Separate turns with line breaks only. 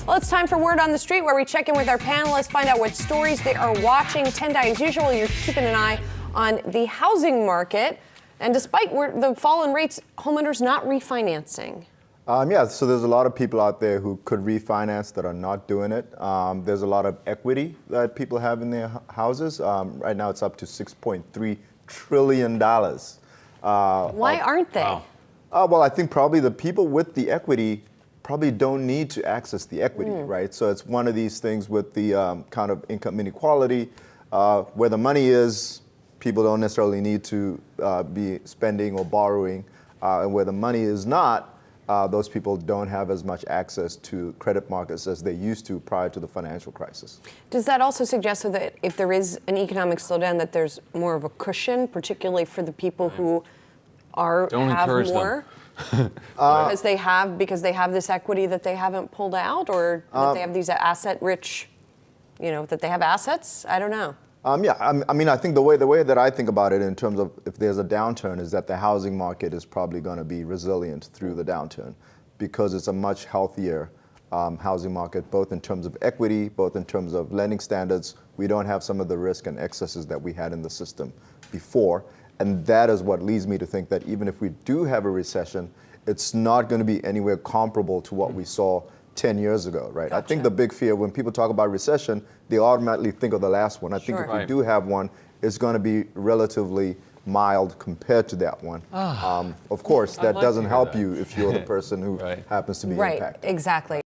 Well, it's time for Word on the Street, where we check in with our panelists, find out what stories they are watching. Tendayi, as usual, you're keeping an eye on the housing market. And despite the fall in rates, homeowners not refinancing.
Yeah, so there's a lot of people out there who could refinance that are not doing it. There's a lot of equity that people have in their houses. Right now it's up to $6.3 trillion.
Why aren't they?
Wow.
Well, I think probably the people with the equity probably don't need to access the equity, right? So it's one of these things with the kind of income inequality. Where the money is, people don't necessarily need to be spending or borrowing. And where the money is not, those people don't have as much access to credit markets as they used to prior to the financial crisis.
Does that also suggest that if there is an economic slowdown, that there's more of a cushion, particularly for the people who have more? Because they have this equity that they haven't pulled out, or that they have these asset-rich, that they have assets? I don't know.
Yeah, I mean, I think the way that I think about it in terms of if there's a downturn is that the housing market is probably going to be resilient through the downturn because it's a much healthier housing market, both in terms of equity, both in terms of lending standards. We don't have some of the risk and excesses that we had in the system before. And that is what leads me to think that even if we do have a recession, it's not going to be anywhere comparable to what we saw 10 years ago, right?
Gotcha.
I think the big fear when people talk about recession, they automatically think of the last one. I think if we do have one, it's going to be relatively mild compared to that one. Of course, that doesn't help you if you're the person who happens to be impacted.
Right, exactly.